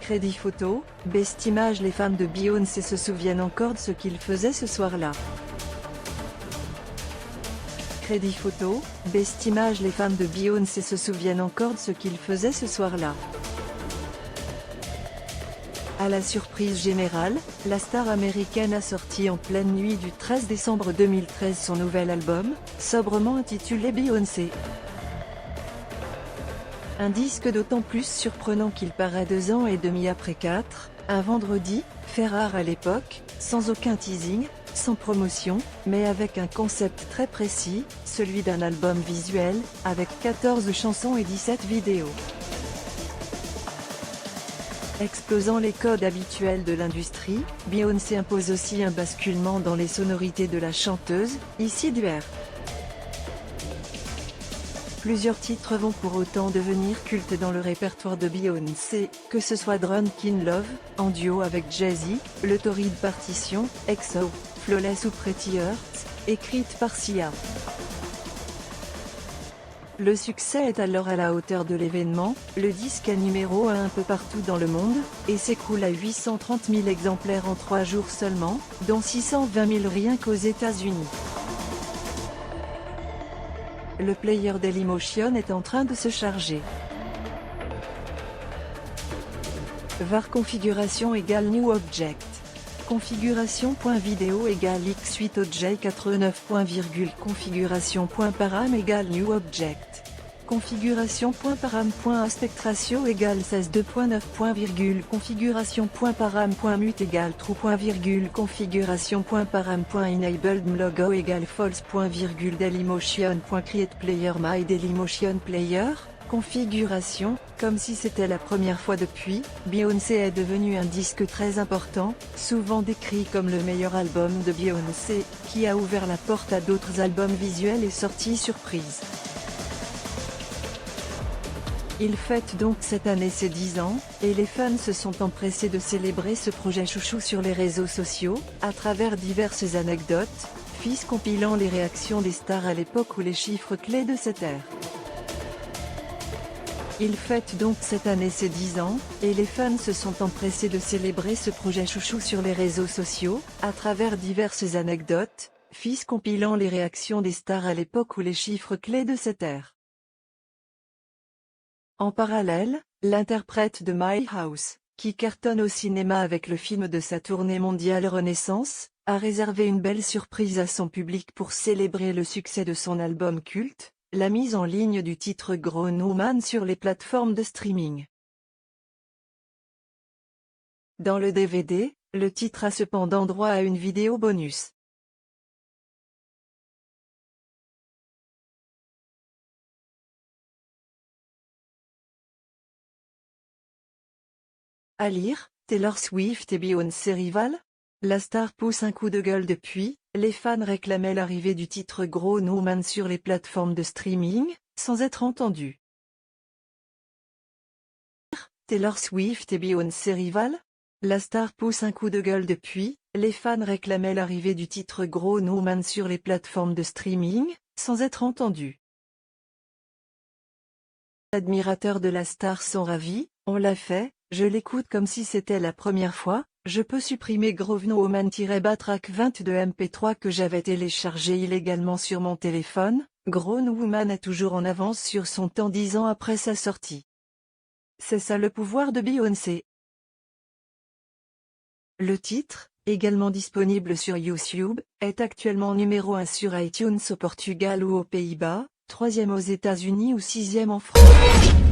Crédit photo, Best Image. Les fans de Beyoncé se souviennent encore de ce qu'il faisait ce soir-là. Crédit photo, Best Image. Les fans de Beyoncé se souviennent encore de ce qu'il faisait ce soir-là. À la surprise générale, la star américaine a sorti en pleine nuit du 13 décembre 2013 son nouvel album, sobrement intitulé Beyoncé. Un disque d'autant plus surprenant qu'il paraît 2 ans et demi après 4, un vendredi, fait rare à l'époque, sans aucun teasing, sans promotion, mais avec un concept très précis, celui d'un album visuel, avec 14 chansons et 17 vidéos. Explosant les codes habituels de l'industrie, Beyoncé impose aussi un basculement dans les sonorités de la chanteuse, ici du R. Plusieurs titres vont pour autant devenir cultes dans le répertoire de Beyoncé, que ce soit Drunken Love, en duo avec Jay-Z, le Torrid Partition, XO, Flawless ou Pretty Hurts, écrite par Sia. Le succès est alors à la hauteur de l'événement, le disque est numéro 1 un peu partout dans le monde, et s'écoule à 830 000 exemplaires en 3 jours seulement, dont 620 000 rien qu'aux États-Unis. Le player Dailymotion est en train de se charger. var configuration égale new object. Configuration.video égale x8oj89. Configuration.param égale new object. Configuration.param.aspect-ratio égale 16:2.9. Configuration.param.mute égale true. Configuration.param.enabled logo égale false. Dailymotion.create player my Dailymotion player. Configuration, comme si c'était la première fois depuis, Beyoncé est devenu un disque très important, souvent décrit comme le meilleur album de Beyoncé, qui a ouvert la porte à d'autres albums visuels et sorties surprises. Il fête donc cette année ses 10 ans, et les fans se sont empressés de célébrer ce projet chouchou sur les réseaux sociaux, à travers diverses anecdotes, fils compilant les réactions des stars à l'époque ou les chiffres clés de cette ère. Il fête donc cette année ses 10 ans, et les fans se sont empressés de célébrer ce projet chouchou sur les réseaux sociaux, à travers diverses anecdotes, fils compilant les réactions des stars à l'époque ou les chiffres clés de cette ère. En parallèle, l'interprète de My House, qui cartonne au cinéma avec le film de sa tournée mondiale Renaissance, a réservé une belle surprise à son public pour célébrer le succès de son album culte, la mise en ligne du titre Grown Woman sur les plateformes de streaming. Dans le DVD, le titre a cependant droit à une vidéo bonus. À lire, Taylor Swift et Beyoncé rivales? La star pousse un coup de gueule depuis, les fans réclamaient l'arrivée du titre Grown Woman sur les plateformes de streaming, sans être entendus. Taylor Swift et Beyoncé rivales? La star pousse un coup de gueule depuis, les fans réclamaient l'arrivée du titre Grown Woman sur les plateformes de streaming, sans être entendus. Les admirateurs de la star sont ravis, on l'a fait, je l'écoute comme si c'était la première fois. Je peux supprimer Grown Woman-track 22 MP3 que j'avais téléchargé illégalement sur mon téléphone. Grown Woman est toujours en avance sur son temps 10 ans après sa sortie. C'est ça le pouvoir de Beyoncé. Le titre, également disponible sur YouTube, est actuellement numéro 1 sur iTunes au Portugal ou aux Pays-Bas, 3e aux États-Unis ou 6e en France.